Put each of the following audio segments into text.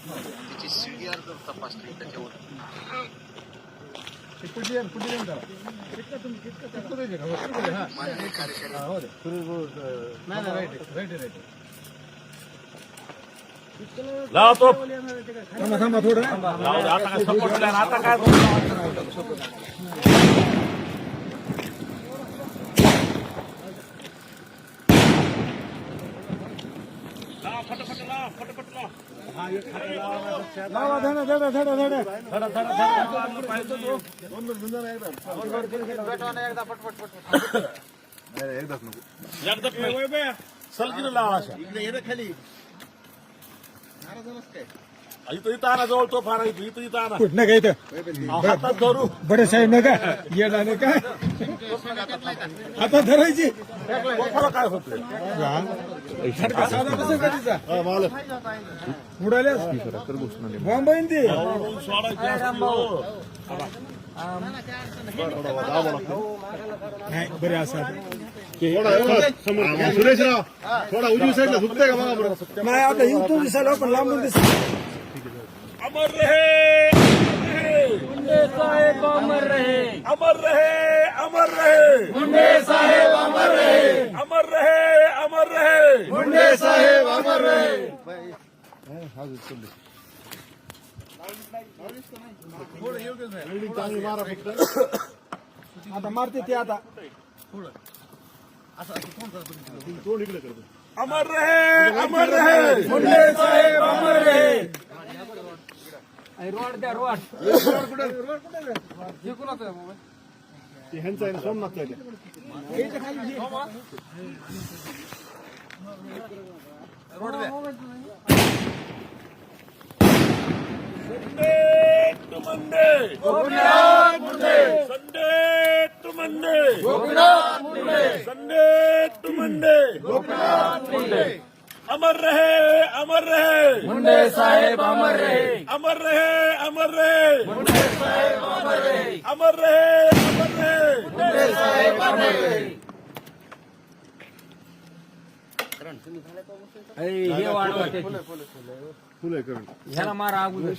त्याची सीडीआर जर तपासली त्याच्यावर मान्य कार्यकारी लावतो थांबा थोडं आता काय सपोर्ट आता काय सलकीनं लावा खाली इथं आणा जवळ तो फार इथं आणा कुठं काय इथं हातात धरू बडे साहेब नाही का येणार नाही का हातात धरायची काय होत उडाल्या बॉम्ब ती नाही बरे असं सुरेशराव थोडा उजवी साईडला झुकते का बघा बरं नाही आता इथून दिसायला पण लांबून दिसत अमर रहे मुंडे साहेब अमर रहे, अमर रहे अमर रहे मुंडे साहेब अमर रहे, अमर रहे अमर रहे मुंडे साहेब अमर रहे. चांगली मारा फक्त आता मारते ते आता तोंड इकडे करतो अमर रहे मुंडे साहेब अमर रहे. रोड द्या रोड. ते ह्यांचा आहे ना सोमनाथचा आहे Monday Sunday to Monday Sunday to Monday अमर रहे मुंडे साहेब अमर रहे, अमर रहे मुंडे साहेब अमर रहे, अमर रहे मुंडे साहेब अमर रहे. हे वाढवा फुले करून ह्याला मारा अगोदर.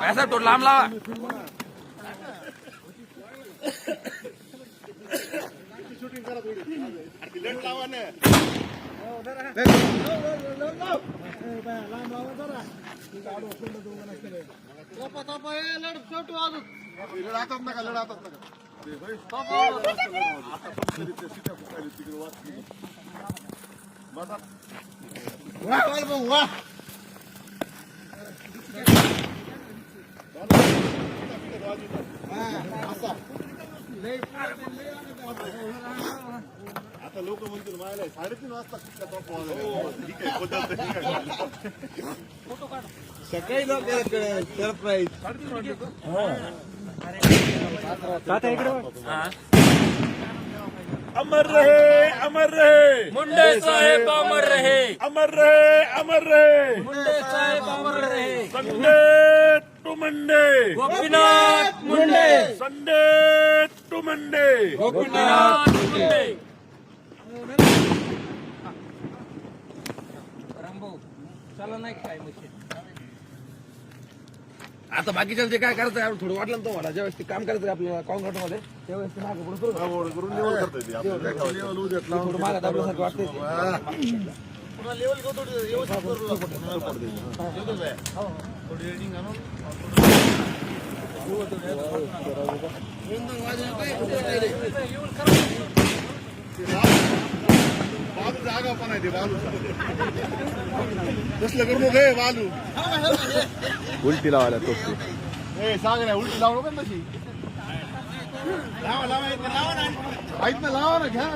ऐसा तो लांब लावा शूटिंग करा थोडी लेट लावा ना लढातात नका वा आता लोक म्हणतील मायला 3:30 वाजता ठीक आहे सकाळी लोक सरप्राईज अमर रहे मुंडे साहेब अमर रहे, अमर रहे मुंडे साहेब अमर रहे. Sunday to Monday Gopinath Munde, Sunday to Monday Gopinath Munde. चला नाही काय मशीन. आता बाकीच्या जे काय करायचं आहे थोडं वाटलं ना तुम्हाला ज्यावेळेस ते काम करायचं आपल्याला कॉन्क्रीट मध्ये त्यावेळेस ते मागे पुढे करू करून लेवल करता येते आपल्याला लेवल उद्या थोडं मागत आपल्यासारखं वाटते पुन्हा लेवल घेऊ थोडी व्यवस्थित करू बालू जागा पण आहे ते बालू कसलं करू नको हे बालू उलटी लावायला तो सांग ना उलटी लावू नका तशी लावा ऐक ना लावा ना घ्या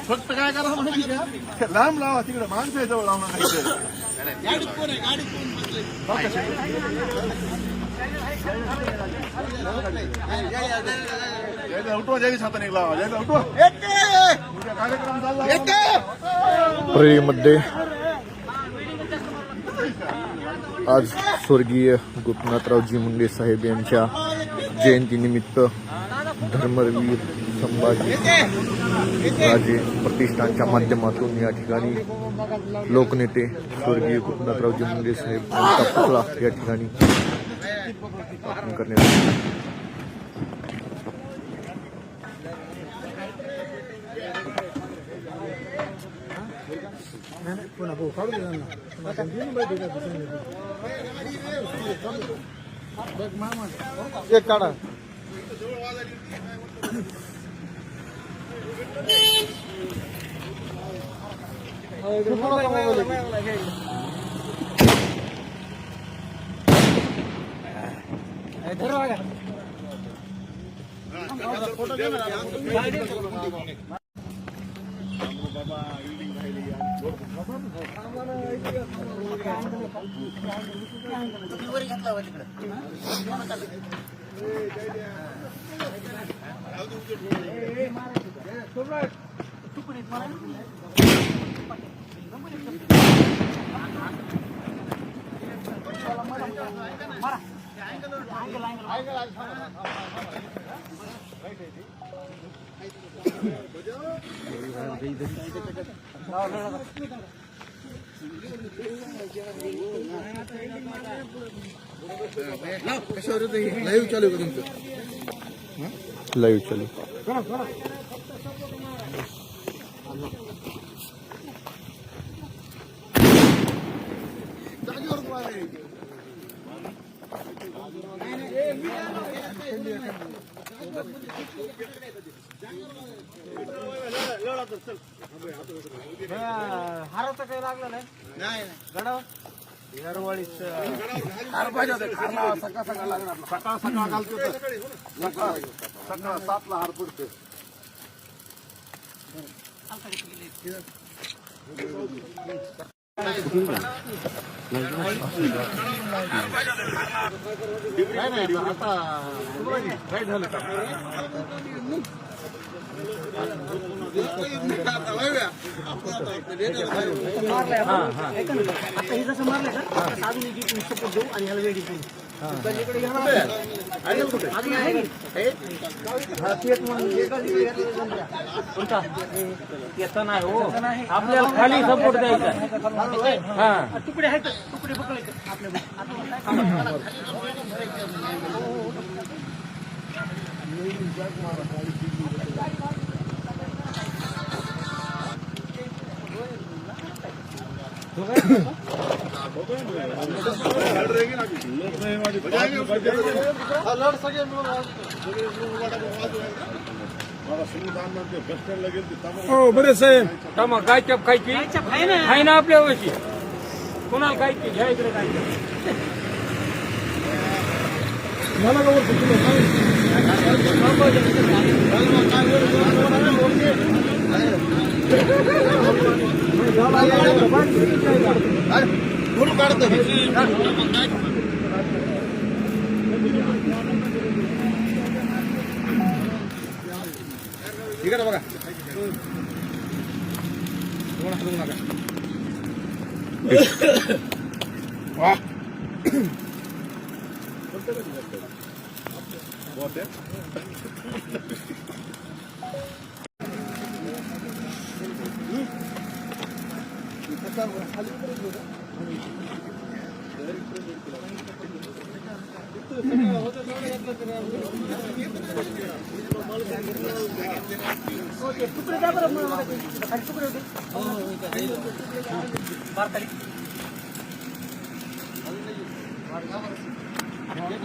फक्त काय करा माहिती का लांब लावा तिकडे माणसं आहे जवळ लावणार नाही यायला उठवा, जयदीश हाताने लावा, यायला उठवा. उद्या कार्यक्रम चालला. परळीमध्ये आज स्वर्गीय गोपीनाथरावजी मुंडे साहेब यांच्या जयंतीनिमित्त धर्मवीर संभाजी राजे प्रतिष्ठानच्या माध्यमातून या ठिकाणी लोकनेते स्वर्गीय गोपीनाथरावजी मुंडे साहेब यांचा पुतळा या ठिकाणी स्थापन करण्यात आला. एक काढा. लाईव्ह चालू. हाराचं काही लागलं नाही गडाव सकाळ सकाळ लागणार. सकाळ सकाळ घालतो तर. सकाळ 7ला हार पडते. आता हे जसं मारलं का अजून एक सपोर्ट देऊ आणि ह्याला वेगळी येतं नाही हो, आपल्याला खाली सपोर्ट द्यायचा. हा तुकडे आहेत, तुकडे पकडायचे आपल्या. हो बरे साहेब. मग काय चप खायची आहे ना आपल्या वशी. कोणाला खायची घ्या इकडे काय मला का वरती तुला ठीक आहे बघा.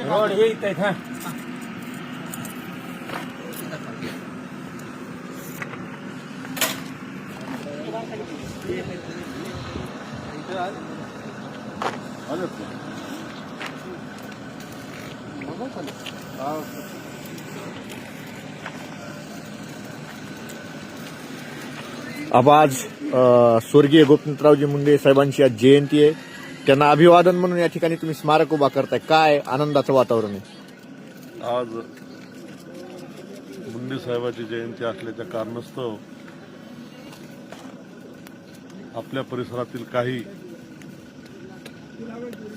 रोड हे इथे हा अब आज स्वर्गीय गोपीनाथरावजी मुंडे साहेबांची आज जयंती आहे. त्यांना अभिवादन म्हणून या ठिकाणी तुम्ही स्मारक उभा करताय. काय आनंदाचं वातावरण आहे? आज मुंडे साहेबाची जयंती असल्याच्या कारणास्तव आपल्या परिसरातील काही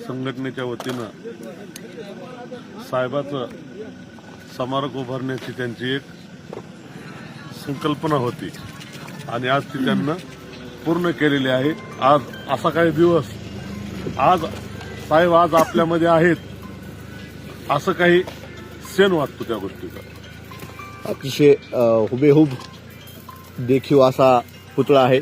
संघटनेच्या वतीनं साहेबाचं स्मारक उभारण्याची त्यांची एक संकल्पना होती आणि आज ती त्यांना पूर्ण केलेली आहे. आज असा काही दिवस, आज साहेब आज आपल्यामध्ये आहेत असं काही क्षण वाटतो त्या गोष्टीचा. अतिशय हुबेहूब देखीव असा पुतळा आहे.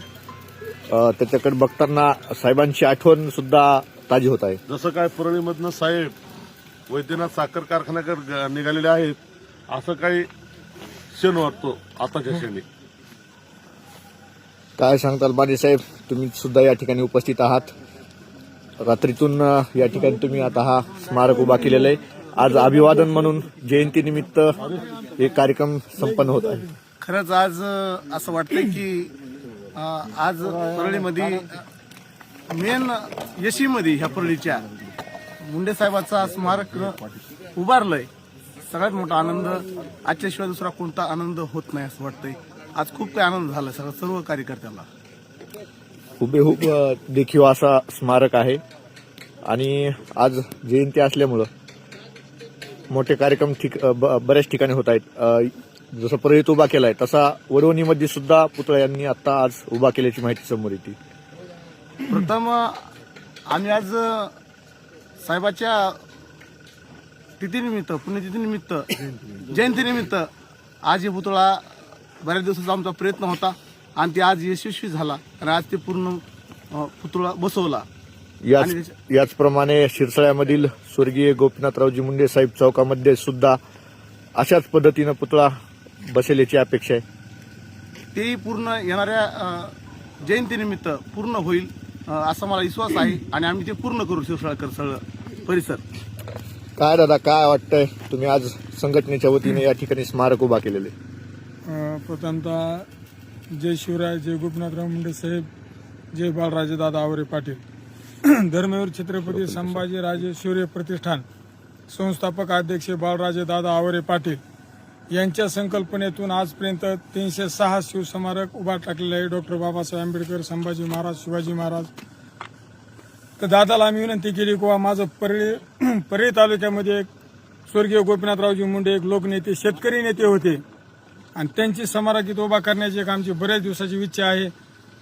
त्याच्याकडे बघताना साहेबांची आठवण सुद्धा ताजी होत आहे. जसं काय परळीमधनं साहेब वैद्यनाथ साखर कारखान्याकडे निघालेले आहेत असं काही क्षण वाटतो आताच्या क्षणी. काय सांगताल माने साहेब, तुम्ही सुद्धा या ठिकाणी उपस्थित आहात. रात्रीतून या ठिकाणी तुम्ही आता हा स्मारक उभा केलेला आहे. आज अभिवादन म्हणून जयंतीनिमित्त एक कार्यक्रम संपन्न होत आहे. खरंच आज असं वाटतंय की आज परळीमध्ये मेन यशीमध्ये ह्या परळीच्या मुंडे साहेबाचा स्मारक उभारलंय. सगळ्यात मोठा आनंद, आजच्याशिवाय दुसरा कोणता आनंद होत नाही असं वाटतंय. आज खूप काही आनंद झाला सर्व कार्यकर्त्यांना. हुबेहूब देखीव असा स्मारक आहे आणि आज जयंती असल्यामुळं मोठे कार्यक्रम बऱ्याच ठिकाणी होत आहेत. जसं परळीत उभा केलाय तसा वडवणीमध्ये सुद्धा पुतळा यांनी आता आज उभा केल्याची माहिती समोर येते. प्रथम आम्ही आज साहेबाच्या तिथीनिमित्त, पुण्यतिथीनिमित्त, जयंतीनिमित्त आज हे पुतळा बऱ्याच दिवसाचा आमचा प्रयत्न होता आणि ते आज यशस्वी झाला आणि आज ते पूर्ण पुतळा बसवला. याचप्रमाणे शिरसाळ्यामधील स्वर्गीय गोपीनाथरावजी मुंडे साहेब चौकामध्ये सुद्धा अशाच पद्धतीनं पुतळा बसवल्याची अपेक्षा आहे. तेही पूर्ण येणाऱ्या जयंतीनिमित्त पूर्ण होईल असा मला विश्वास आहे आणि आम्ही ते पूर्ण करू. शिरसाळकर सगळं परिसर. काय दादा, काय वाटतंय, तुम्ही आज संघटनेच्या वतीने या ठिकाणी स्मारक उभा केलेले? प्रथमतः जय शिवराय, जय गोपीनाथराव मुंडे साहेब, जय बाळराजे दादा आवरे पाटील. धर्मवीर छत्रपती संभाजीराजे शौर्य प्रतिष्ठान संस्थापक अध्यक्ष बाळराजे दादा आवरे पाटील यांच्या संकल्पनेतून आजपर्यंत 306 शिवस्मारक उभा टाकलेले आहे. डॉक्टर बाबासाहेब आंबेडकर, संभाजी महाराज, शिवाजी महाराज. तर दादाला आम्ही विनंती केली की माझं परळी तालुक्यामध्ये एक स्वर्गीय गोपीनाथरावजी मुंडे एक लोकनेते, शेतकरी नेते होते आणि त्यांची स्मारक इथं उभा करण्याची एक आमची बऱ्याच दिवसाची इच्छा आहे.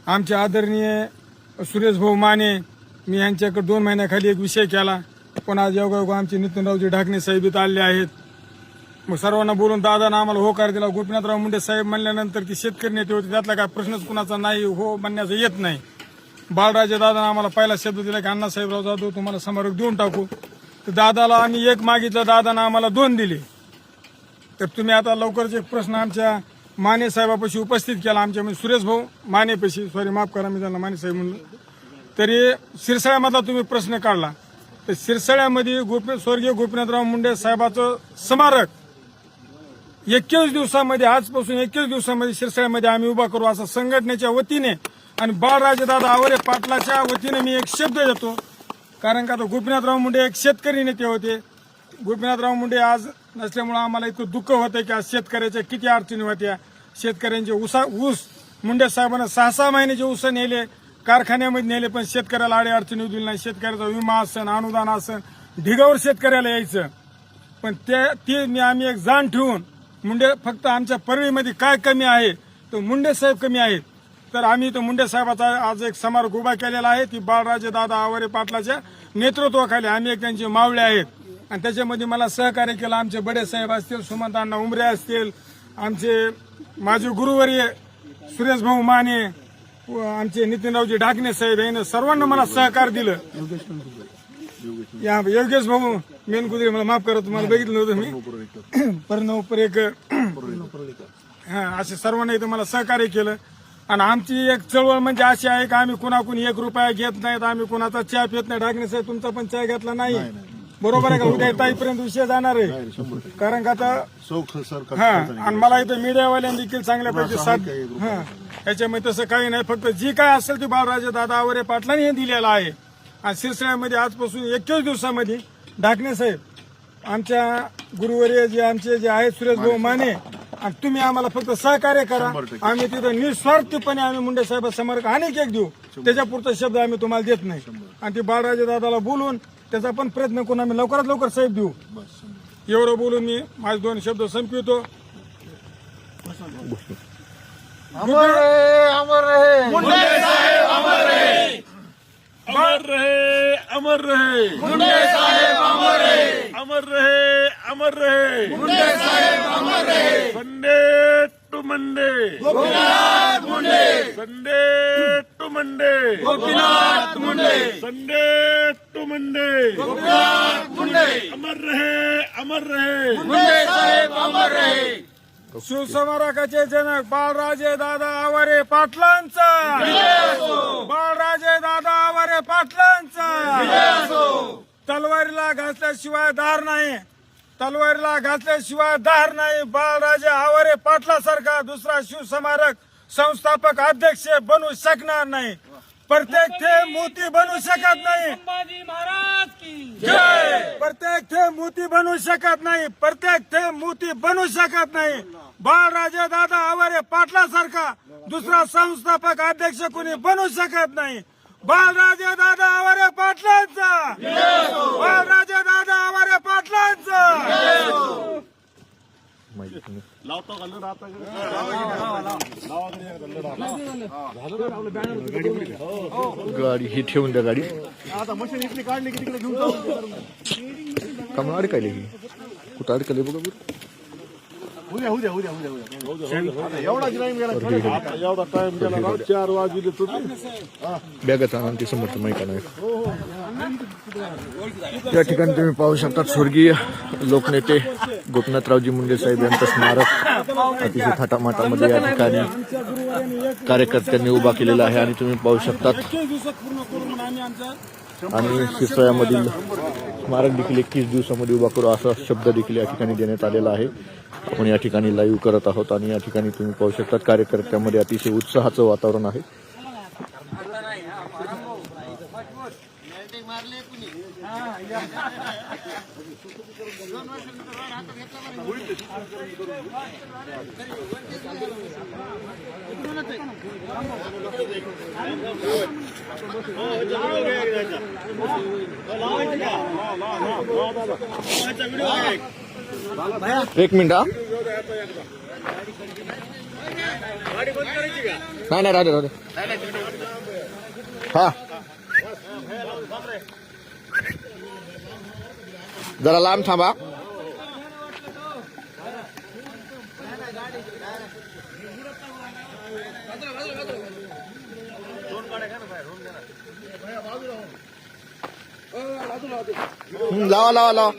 आमचे आदरणीय सुरेश भाऊ माने, मी यांच्याकडे 2 महिन्याखाली एक विषय केला, पण आज योगायोगा आमचे नितीनरावजी ढाकणे साहेब इथं आले आहेत. मग सर्वांना बोलून दादानं आम्हाला होकार दिला. गोपीनाथराव मुंडे साहेब म्हणल्यानंतर ती शेतकरी नेते होते, त्यातला काय प्रश्नच कुणाचा नाही, हो म्हणण्याचा येत नाही. बाळराजे दादानं आम्हाला पहिला शब्द दिला की अण्णासाहेबराव जाधव तुम्हाला स्मारक देऊन टाकू. तर दादाला आम्ही 1 मागितलं, दादानं आम्हाला 2 दिले. तर तुम्ही आता लवकरच एक प्रश्न आमच्या माने साहेबापाशी उपस्थित केला, आमच्या म्हणजे सुरेश भाऊ मानेपाशी, सॉरी माफ करा मी त्यांना माने साहेब म्हणलं. तरी शिरसाळ्यामधला तुम्ही प्रश्न काढला तर शिरसाळ्यामध्ये स्वर्गीय गोपीनाथराव मुंडे साहेबाचं स्मारक 21 दिवसामध्ये, आजपासून 21 दिवसामध्ये शिरसाळ्यामध्ये आम्ही उभा करू असं संघटनेच्या वतीने आणि बाळराजे दादा आवरे पाटलाच्या वतीने मी एक शब्द देतो. कारण का आता गोपीनाथराव मुंडे एक शेतकरी नेते होते. गोपीनाथराव मुंडे आज नसल्यामुळे आम्हाला इतकं दुःख होतं की आज शेतकऱ्याच्या किती अडचणी होत्या. शेतकऱ्यांचे ऊस मुंडे साहेबांना 6-6 महिन्याचे ऊस नेले, कारखान्यामध्ये नेले, पण शेतकऱ्याला आडी अडचणी दिली नाही. शेतकऱ्याचा विमा असन, अनुदान असन, ढिगावर शेतकऱ्याला यायचं. पण ते आम्ही एक जाण ठेवून मुंडे फक्त आमच्या परळीमध्ये काय कमी आहे तर मुंडे साहेब कमी आहेत. तर आम्ही तो मुंडे साहेबाचा आज एक स्मारक उभा केलेला आहे. ती बाळराजे दादा आवरे पाटलाच्या नेतृत्वाखाली आम्ही एक त्यांचे मावळे आहेत आणि त्याच्यामध्ये मला सहकार्य केलं आमचे बडे साहेब असतील, सुमंत अण्णा उमरे असतील, आमचे माजी गुरुवर्य सुरेश भाऊ माने, आमचे नितीनरावजी ढाकणे साहेब यांनी सर्वांना मला सहकार्य दिलं. योगेश भाऊ मेनकुदरी, मला माफ करा तुम्हाला बघितलं होतं मी, परनवपरेकर, असे सर्वांना इथं मला सहकार्य केलं. आणि आमची एक चळवळ म्हणजे अशी आहे की आम्ही कुणाकुणी 1 रुपया घेत नाहीत, आम्ही कुणाचा चहा पित नाही. ढाकणे साहेब तुमचा पण चहा घेतला नाही, बरोबर आहे का? उद्या ताईपर्यंत विषय जाणार आहे. कारण का आता आणि मला इथं मीडियावाल्यांनी देखील चांगल्यापैकी साथ याच्यामध्ये तसं काही नाही. फक्त जी काय असेल ती बाळराजे दादा आवरे पाटलांनी हे दिलेलं आहे. आणि शिरसाळ्यामध्ये आजपासून 21 दिवसामध्ये ढाकणे साहेब, आमच्या गुरुवर्य जे आमचे जे आहेत सुरेश भाऊ माने आणि तुम्ही आम्हाला फक्त सहकार्य करा. आम्ही तिथं निस्वार्थीपणे आम्ही मुंडे साहेब समर्क अनेक एक देऊ, त्याच्यापुरता शब्द आम्ही तुम्हाला देत नाही. आणि ते बाळराजे दादाला बोलून त्याचा पण प्रयत्न करून आम्ही लवकरात लवकर साहेब देऊ. एवढं बोलून मी माझे 2 शब्द संपवितो. अमर रहे, अमर रहे. अमर रहे, अमर रहे. मुंडे साहेब अमर रहे. अमर रहे, अमर रहे. मुंडे साहेब अमर रहे. Sunday to Monday. Gopinath Munde. Sunday to Monday. Gopinath Munde. Sunday to Monday. Gopinath Munde. अमर रहे, अमर रहे. मुंडे साहेब अमर रहे. शिवसमारकाचे जनक बाळराजे दादा आवारे पाटलांचा, बाळराजे दादा आवारे पाटलांचा. तलवारीला घासल्याशिवाय धार नाही, तलवारीला घासल्याशिवाय धार नाही. बाळराजे आवारे पाटलासारखा दुसरा शिवसमारक संस्थापक अध्यक्ष बनू शकणार नाही. प्रत्येक थेंब मोती बनू शकत नाही. संभाजी महाराज की जय. प्रत्येक थेंब मोती बनू शकत नाही. प्रत्येक थेंब मोती बनू शकत नाही. बाळराजे दादा आवारे पाटलासारखा दुसरा संस्थापक अध्यक्ष कोणी बनू शकत नाही. बाळराजे दादा आवारे पाटलांचा, बाळराजे दादा आवारे पाटलांचा. लावतो का लढा आता? गाडी ही ठेवून द्या. गाडी आता मशीन इथली काढली की तिकडे घेऊन जाऊ. कमळ अडकायली की कुठं अडकले बघा. उद्या उद्या उद्या उद्या उद्या एवढा टाइम गेला. एवढा टाइम गेला ना, 4 वाजले तुम्ही. बॅगच आणून ती समर्थ माहिती नाही. त्या ठिकाणी तुम्ही पाहू शकता स्वर्गीय लोकनेते गोपीनाथरावजी मुंडे साहेब यांचं स्मारक अतिशय थाटामाटामध्ये या ठिकाणी कार्यकर्त्यांनी उभा केलेला आहे. आणि तुम्ही पाहू शकतात आणि शिरसोयामधील स्मारक देखील 21 दिवसामध्ये उभा करू असा शब्द देखील या ठिकाणी देण्यात आलेला आहे. आपण या ठिकाणी लाईव्ह करत आहोत आणि या ठिकाणी तुम्ही पाहू शकतात कार्यकर्त्यांमध्ये अतिशय उत्साहाचं वातावरण आहे. एक मिनिट हा. नाही राहू दे. हा जरा लांब थांबा. लावा लावा लावा.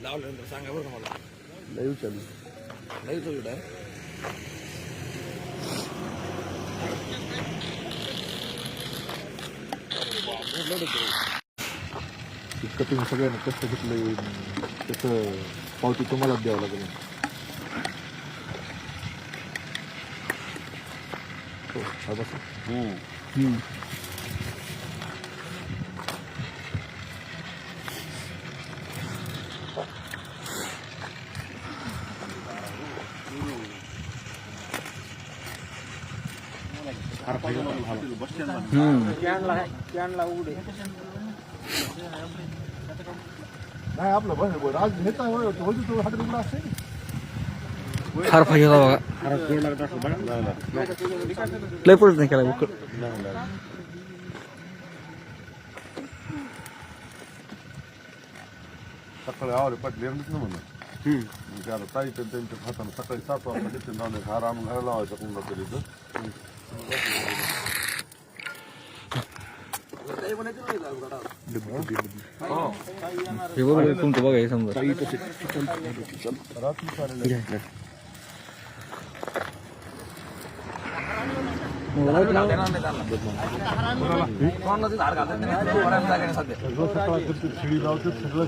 लावल्यानंतर सांगा बरं मला. लाईव्ह चालू. लाईव्ह चालू आहे. इतकं तुम्ही सगळ्यांना कष्ट घेतलं त्याचं पावती तुम्हालाच द्यावं लागेल. नाही आपलं बस राज नेता हॉटेल उघडा असते. फार पाहिजे बघा लय पडत नाही केला उकड सकाळी आवरे पाटले यांनीच ना म्हणा आता ताई पण त्यांच्या हाताने सकाळी 7 वाजता तिथे लावले हा राम घरा लावायचा पुन्हा तरी हे बघा तुमचं बघा हे समजा शिडी लावते सगळं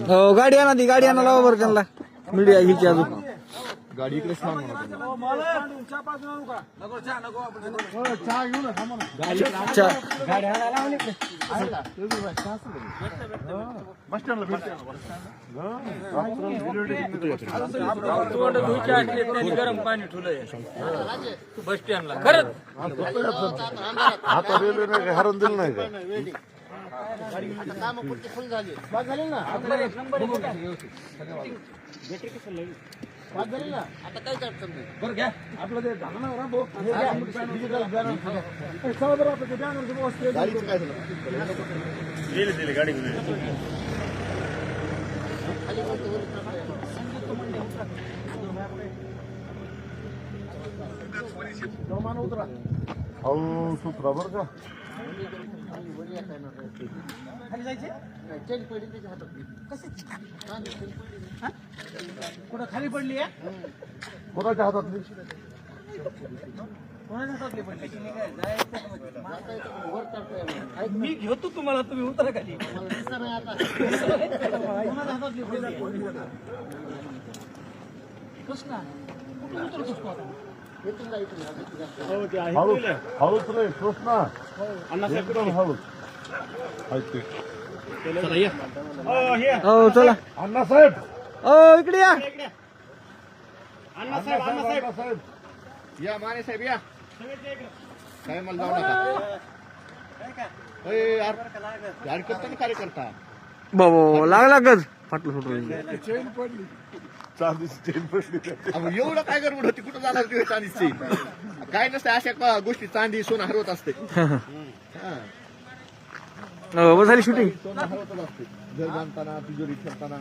हो गाडी आणा ती गाडी आणा लावा बरं त्यांना मीडिया हिची अजून गाडी इकडे गरम पाणी ठेवलंय बस स्टँडला खरंच आता रेल्वे नाही का हरण दिलं नाही का अहो सुधरा बरं का कुठं खाली पडली आहे कोणाच्या हातातली मी घेतो तुम्हाला तुम्ही उतरा खाली हळूच रे कृष्णा एकदम हळूच हो चला अण्णासाहेब हो इकडे या अण्णासाहेब या माने साहेब या काय मला जाऊ नका कार्यकर्ता बाबा लागला गज फाटलं सुटलं चांदीची चेन पडली एवढं काय गडबड होती कुठं जाणार ती चांदीची काय नसते अशा गोष्टी चांदी सोनं हरवत असते झाली शूटिंग सोनं हरवतच असते घर बांधताना तिजोरी ठेवताना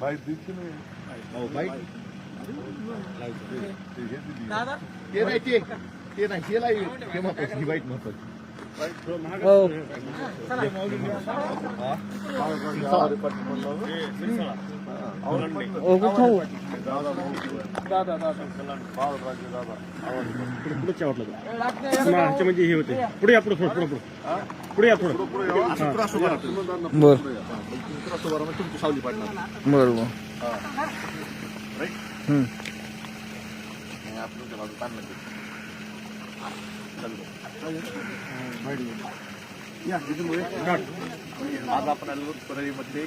बाईक दिसते नाही बाईक ते नाही ते नाही हे नाही हे महत्वाचं ही बाईक महत्वाची म्हणजे हे होते पुढे या पुढे थोडं पुढे या थोडं तुमची सावली पाडणार बरोबर आज आपण आलो परळीमध्ये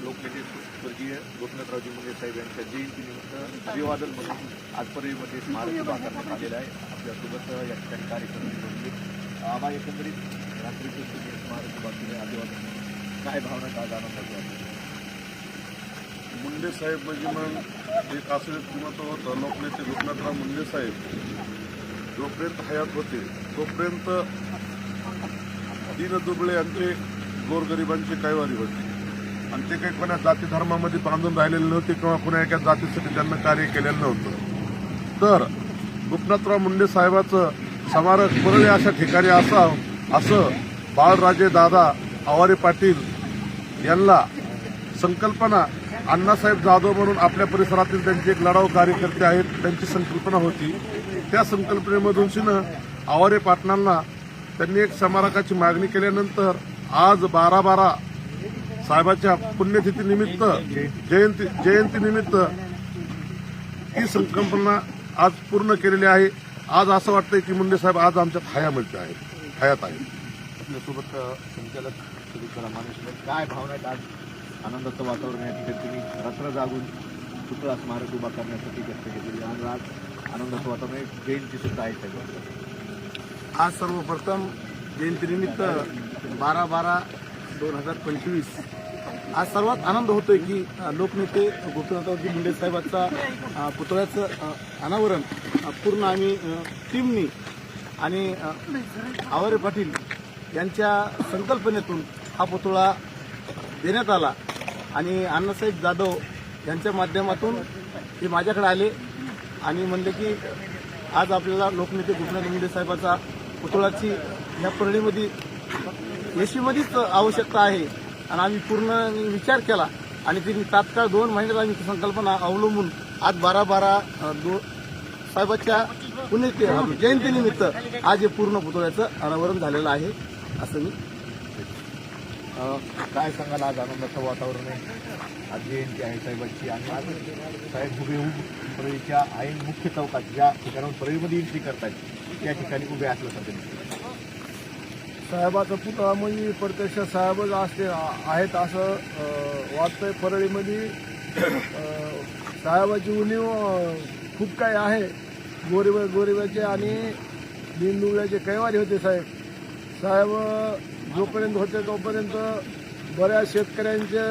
लोकनेते स्वर्गीय गोपीनाथरावजी मुंडे साहेब यांच्या जयंतीनिमित्त अभिवादन म्हणून आज परळीमध्ये स्मारक उभा करण्यात आलेला आहे. आपल्यासोबत या ठिकाणी कार्यक्रम आबा एकंदरीत रात्रीचे स्मारक उभा केले अभिवादन काय भावना काय जाणवतात मुंडे साहेब म्हणजे मग एक असं व्यक्तिमत्व होतं लोकनेते गोपीनाथराव मुंडे साहेब जोपर्यंत हयात होते तोपर्यंत दीन दुबळे यांचे गोरगरिबांची कैवारी होती आणि ते काही कोणा जाती धर्मामध्ये बांधून राहिलेले नव्हते किंवा कोणा एका जातीसाठी त्यांना कार्य केलेलं नव्हतं. तर गोपीनाथराव मुंडे साहेबाचं स्मारक परळी अशा ठिकाणी असावं असं बाळराजे दादा आवारे पाटील यांना संकल्पना अण्णासाहेब जाधव म्हणून आपल्या परिसरातील त्यांचे एक लढाऊ कार्यकर्ते आहेत त्यांची संकल्पना होती. त्या संकल्पनेमधून आवारे पाटलांना त्यांनी एक स्मारकाची मागणी केल्यानंतर आज 12/12 साहेबाच्या पुण्यतिथीनिमित्त जयंतीनिमित्त ही संकल्पना आज पूर्ण केलेली आहे. आज असं वाटतंय की मुंडे साहेब आज आमच्यात हयात आहेत. आपल्यासोबत संचालक शुभेच्छा माणूस काय भावना आहेत? आज आनंदाचं वातावरण आहे, तिथे तुम्ही रात्र जागून पुतळा स्मारक उभा करण्यासाठी व्यक्त केलेली आणि आज आनंदाचं वातावरण आहे, जयंती सुद्धा आहे सगळं. आज सर्वप्रथम जयंतीनिमित्त 12/12/2025 आज सर्वात आनंद होतोय की लोकनेते गोपीनाथरावजी मुंडे साहेबांचा पुतळ्याचं अनावरण पूर्ण आम्ही टीमनी आणि आवारे पाटील यांच्या संकल्पनेतून हा पुतळा देण्यात आला आणि अण्णासाहेब जाधव यांच्या माध्यमातून ते माझ्याकडे आले आणि म्हणले की आज आपल्याला लोकनेते गोपीनाथ मुंडे साहेबाचा पुतळाची या परळीमध्ये येशीमध्येच आवश्यकता आहे आणि आम्ही पूर्ण विचार केला आणि त्यांनी तात्काळ 2 महिन्यात आम्ही संकल्पना अवलंबून आज 12/12 साहेबाच्या जयंतीनिमित्त आज हे पूर्ण पुतळ्याचं अनावरण झालेलं आहे असं मी काय सांगाल? आज आनंदाचं वातावरण आहे, आज जयंती आहे साहेबांची आणि आज साहेब हुबेहूब परळीच्या ऐन मुख्य चौकात ज्या ठिकाणाहून परळीमध्ये एंट्री करतायत त्या ठिकाणी उभे असल्यासारखे दिसते. साहेबाचा पुतळा म्हणजे प्रत्यक्ष साहेबच असते आहेत असं वाटतंय. परळीमध्ये साहेबाची उणीव खूप काही आहे. गोरिबाचे आणि दिनदुबळ्याचे कैवारी होते साहेब. साहेब जोपर्यंत होते तोपर्यंत बऱ्याच शेतकऱ्यांचे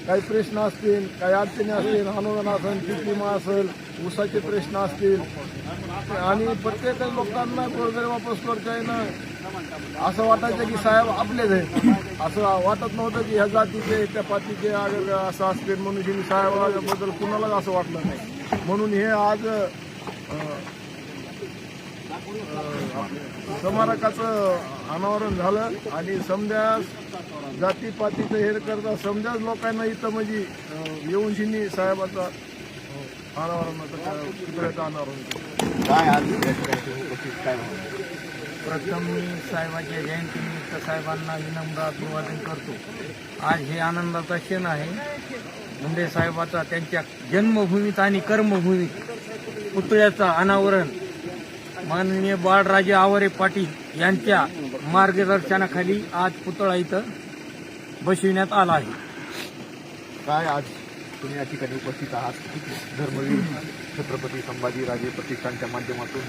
काही प्रश्न असतील, काही अडचणी असतील, अनुदान असेल, पीक विमा असेल, ऊसाचे प्रश्न असतील आणि प्रत्येक लोकांना गोरगरीब वापस करता ना असं वाटायचं की साहेब आपलेच आहे. असं वाटत नव्हतं की ह्या जातीचे त्या पातीचे असं असतील म्हणून की साहेबाबद्दल कुणालाच असं वाटलं नाही. म्हणून हे आज स्मारकाचं अनावरण झालं आणि समजा जातीपातीचं हे करता समजाच लोकांना इथं म्हणजे येऊन शिनी साहेबाचा पुतळ्याचं अनावरण काय आज या ठिकाणी उपस्थित काय भावना? प्रथम मी साहेबांच्या जयंतीनिमित्त साहेबांना विनम्र अभिवादन करतो. आज हे आनंदाचा क्षण आहे. मुंडे साहेबाचा त्यांच्या जन्मभूमीत आणि कर्मभूमीत पुतळ्याचं अनावरण माननीय बाळराजे आवारे पाटील यांच्या मार्गदर्शनाखाली आज पुतळा इथं बसविण्यात आला आहे. काय आज तुम्ही या ठिकाणी उपस्थित आहात? धर्मवीर छत्रपती संभाजीराजे प्रतिष्ठानच्या माध्यमातून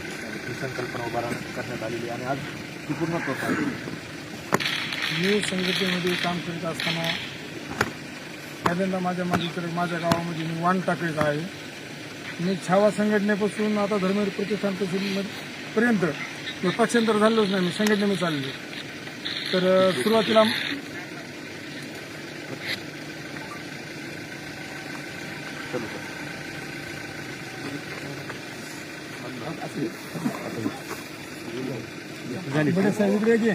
ही संकल्पना उभारण्यात करण्यात आलेली आणि आज ती पूर्णत्व पावली. मी संघटनेमध्ये काम करीत असताना पहिल्यांदा माझ्या गावामध्ये मी वाण टाकत आहे. मी छावा संघटनेपासून आता धर्मवीर प्रतिष्ठानपासून पर्यंत पक्षांतर झालोच नाही. मी संघटनेमध्ये चालले. तर सुरुवातीला बडे साहेब इकडे घे.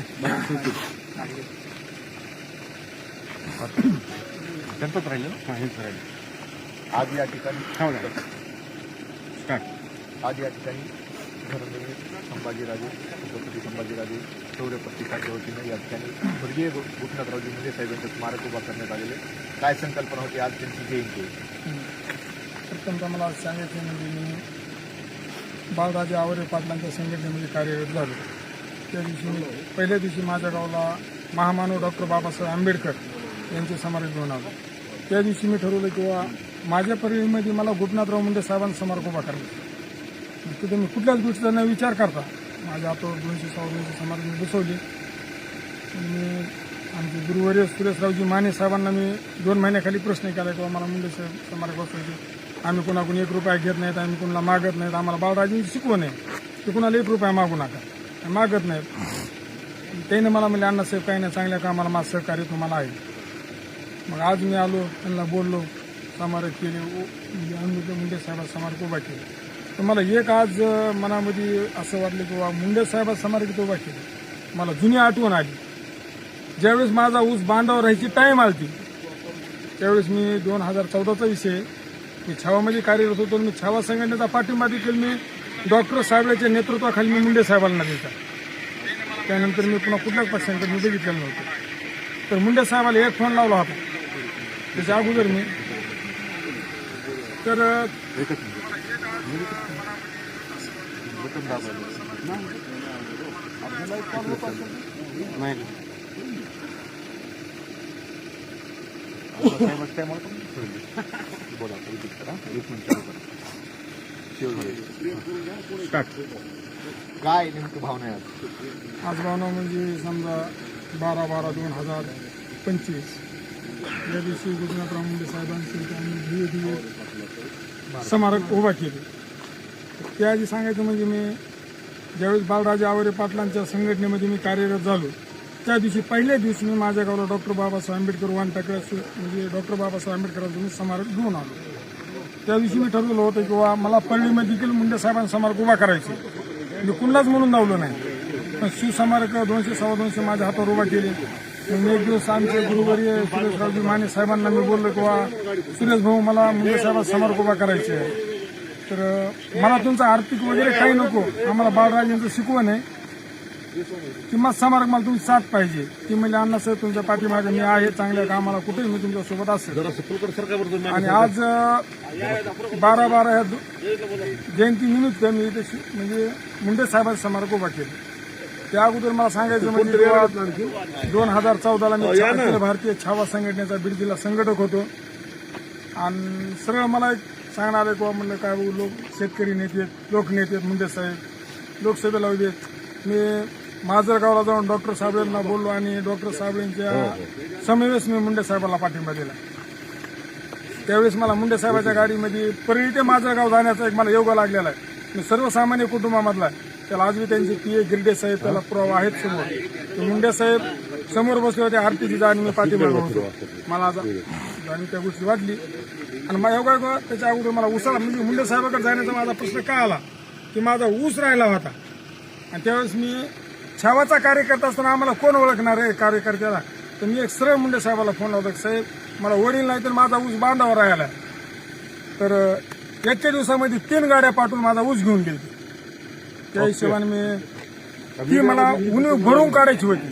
त्यांचंच राहिलं ना? आज या ठिकाणी धर्मवीर संभाजीराजे छत्रपती संभाजीराजे शौर्य प्रतिष्ठानच्या वतीनं या ठिकाणी स्वर्गीय गोपीनाथरावजी मुंडे साहेबांचं स्मारक उभा करण्यात आलेले. काय संकल्पना होती? आज त्यांची जयंती आहे. प्रथमतः मला सांगायचं म्हणजे मी बाळराजे आवारे पाटलांच्या संघटनेमध्ये कार्यरत झालो. त्या दिवशी मी पहिल्या दिवशी माझ्या गावाला महामानव डॉक्टर बाबासाहेब आंबेडकर यांचे स्मारक घेऊन आलो. त्या दिवशी मी ठरवलं किंवा माझ्या परळीमध्ये मला गोपीनाथराव मुंडे साहेबांचं स्मारक उभा करायचं. तिथे मी कुठल्याच गोष्टीचा न विचार करता माझ्या हातावर 200 स्मारक मी बसवले. मी आमचे गुरुवर्य सुरेशरावजी माने साहेबांना मी 2 महिन्याखाली प्रश्न केला किंवा मला मुंडे साहेब स्मारक बसवायचे. आम्ही कोणाकडून 1 रुपया घेत नाहीत, आम्ही कोणाला मागत नाहीत. आम्हाला बाळराजेंची शिकवण आहे की कुणाला 1 रुपया मागू नका, मागत नाहीत. त्याने मला म्हणले अण्णासाहेब काही नाही, चांगल्या कामाला माझं सहकार्य तुम्हाला आहे. मग आज मी आलो, त्यांना बोललो, स्मारक केले, मुंडे साहेबांचं स्मारक उभा केलं. तर मला एक आज मनामध्ये असं वाटलं की मुंडे साहेबांचं स्मारक इथं उभा केलं. मला जुनी आठवण आली. ज्यावेळेस माझा ऊस बांधावर राहायची टाईम आली त्यावेळेस मी 2014चा विषय मी छावामध्ये कार्यरत होतो. मी छावा संघटनेचा पाठिंबा देखील मी डॉक्टर साहेबांच्या नेतृत्वाखाली मी मुंडे साहेबांना दिला. त्यानंतर मी पुन्हा कुठल्याच पक्षांकडे मी बघितलेलं नव्हतं. तर मुंडे साहेबाला 1 फोन लावला होता त्याच्या अगोदर मी. तर काय नेमकी भावना आहे आज? आज भावना म्हणजे समजा 12/12/2025 या दिवशी गोपीनाथराव मुंडे साहेबांची त्यांनी भव्य स्मारक उभा केले. त्याआधी सांगायचं म्हणजे मी ज्यावेळेस बाळराजे आवरे पाटलांच्या संघटनेमध्ये मी कार्यरत झालो त्या दिवशी पहिल्या दिवशी मी माझ्या गावाला डॉक्टर बाबासाहेब आंबेडकर वानटाकडे म्हणजे डॉक्टर बाबासाहेब आंबेडकरांचं मी स्मारक घेऊन आलो. त्या दिवशी मी ठरवलं होतं की मला परळीमध्ये देखील मुंडे साहेबांचं स्मारक उभा करायचे. मी कुणालाच म्हणून धावलो नाही, पण शिवस्मारक 200-250 माझ्या हातावर उभा केले. मी एक दिवस आमचे गुरुवर्य सुरेशरावजी माने साहेबांना मी बोललो की सुरेश भाऊ मला मुंडे साहेबांचं स्मारक उभा करायचे आहे, तर मला तुमचं आर्थिक वगैरे काही नको, आम्हाला बाळराजेंचं शिकवण आहे, किंमत स्मारक मला तुमची साथ पाहिजे. ती म्हणजे अण्णासाहेब तुमच्या पाठीमागे मी आहे, चांगल्या कामाला कुठेही मी तुमच्यासोबत असेल. आणि आज 12/12 ह्या जयंतीनिमित्त मी इथे म्हणजे मुंडे साहेबांचं स्मारक उभा केलं. त्या अगोदर मला सांगायचं म्हणजे 2014ला मी अखिल भारतीय छावा संघटनेचा बीड जिल्हा संघटक होतो. आणि सरळ मला एक सांगणार आहे म्हणलं काय शेतकरी नेते लोकनेते मुंडे साहेब लोकसभेला उभे. मी माजलगावला जाऊन डॉक्टर साहेबांना बोललो आणि डॉक्टर साहेबांच्या समवेश मी मुंडे साहेबांना पाठिंबा दिला. त्यावेळेस मला मुंडे साहेबांच्या गाडीमध्ये परळी ते माजलगाव जाण्याचा एक मला योग लागलेला आहे. मी सर्वसामान्य कुटुंबामधला आहे. त्याला आजही त्यांचे PA गिरडे साहेब त्याला पुरावा आहेत समोर. मुंडे साहेब समोर बसले होते आरतीची आणि मी पाठिंबा होतो. मला आणि त्या गोष्टी वाटली आणि माझ्या योगा त्याच्या अगोदर मला उसाला म्हणजे मुंडे साहेबाकडे जाण्याचा माझा प्रश्न का आला की माझा ऊस राहिला होता. आणि त्यावेळेस मी छावाचा कार्यकर्ता असताना आम्हाला कोण ओळखणार आहे कार्यकर्त्याला, तर मी एक सरळ मुंडे साहेबाला फोन लावतो की साहेब मला वडील नाही तर माझा ऊस बांधावर राहिला. तर एका दिवसामध्ये 3 गाड्या पाठवून माझा ऊस घेऊन गेले. त्या हिशोबाने मी ती मला उन्ही भरून काढायची होती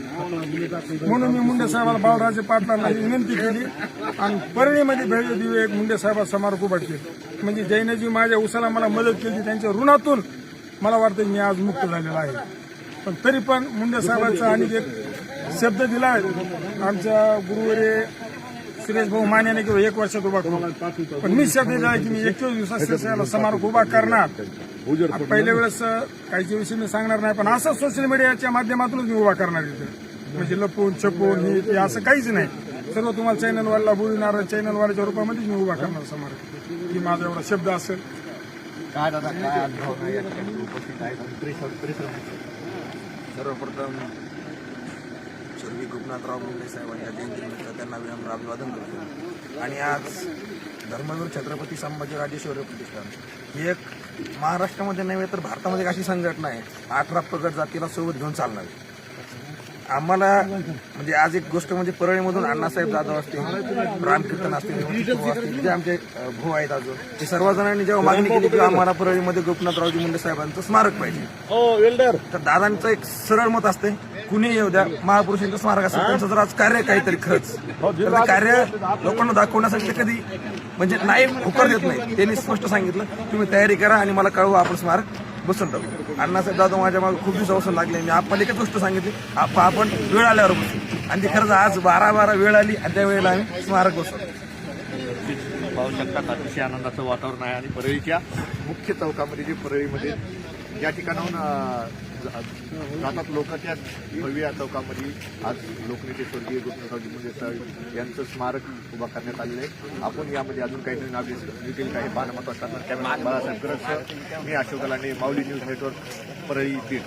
म्हणून मी मुंडे साहेबाला बाळराजे पाटलांना विनंती केली आणि परळीमध्ये भव्य दिव्य एक मुंडे साहेबांचं स्मारक उभा केलं. म्हणजे जैनजी माझ्या उसाला मला मदत केली त्यांच्या ऋणातून मला वाटतं मी आज मुक्त झालेला आहे. पण तरी पण मुंडे साहेबांचा आणि एक शब्द दिला आहे आमच्या गुरुवारी सुरेश भाऊ मान्याने किंवा 1 वर्षात उभा करू, पण मी शब्द दिला आहे की मी 21 दिवसात स्मारक उभा करणार. पहिल्या वेळेस काहीच्या विषयी मी सांगणार नाही, पण असं सोशल मीडियाच्या माध्यमातूनच मी उभा करणार इथे. म्हणजे लपून छपून हे ते असं काहीच नाही, सर्व तुम्हाला चॅनलवाला बोलणार चॅनलवाल्याच्या रूपामध्येच मी उभा करणार स्मारक. ही माझा एवढा शब्द असेल. काय दादा काय आज भावना या ठिकाणी उपस्थित आहेत आणि परिश्रम सर्वप्रथम स्वर्गीय गोपीनाथराव मुंडे साहेबांच्या जयंतीनिमित्त त्यांना विनम्र अभिवादन करतो. आणि आज धर्मवीर छत्रपती संभाजीराजे शौर्य प्रतिष्ठान ही एक महाराष्ट्रामध्ये नव्हे तर भारतामध्ये एक अशी संघटना आहे 18 प्रगत जातीला सोबत घेऊन चालणार. आम्हाला म्हणजे आज एक गोष्ट म्हणजे परळीमधून अण्णासाहेब जाधव असतील, रामकीर्तन असतील, जे आमचे भाऊ आहेत अजून, ते सर्वजणांनी जेव्हा मागणी केली की आम्हाला परळीमध्ये गोपीनाथरावजी मुंडे साहेबांचं स्मारक पाहिजे, तर दादांचं एक सरळ मत असते कुणी येऊ द्या महापुरुषांचं स्मारक असेल त्यांचं जर आज कार्य काहीतरी खरंच त्याचं कार्य लोकांना दाखवण्यासाठी ते कधी म्हणजे नाही होकार देत नाही. त्यांनी स्पष्ट सांगितलं तुम्ही तयारी करा आणि मला कळवा आपण स्मारक बसून टाकू. अण्णासाहेब जाधव माझ्या मागे खूप दिवसापासून लागले. मी आपण एकच गोष्ट सांगितली आपण वेळ आल्यावर बसू आणि ती खरंच आज 12-12 वेळ आली आणि त्या वेळेला आम्ही स्मारक बसवतो. पाहू शकतात अतिशय आनंदाचं वातावरण आहे. आणि परळीच्या मुख्य चौकामध्ये जे परळीमध्ये ज्या ठिकाणाहून जातात लोक त्या भव्य चौकामध्ये आज लोकनेते स्वर्गीय गोपीनाथरावजी मुंडे साहेब यांचं स्मारक उभा करण्यात आलेलं आहे. आपण यामध्ये अजून काहीतरी नाव डिटेल काही पाहणं महत्त्वाचं असणार. कॅमेरा बाळासाहेब करत मी अशोक गलांडे, माऊली न्यूज नेटवर्क, परळी बीड.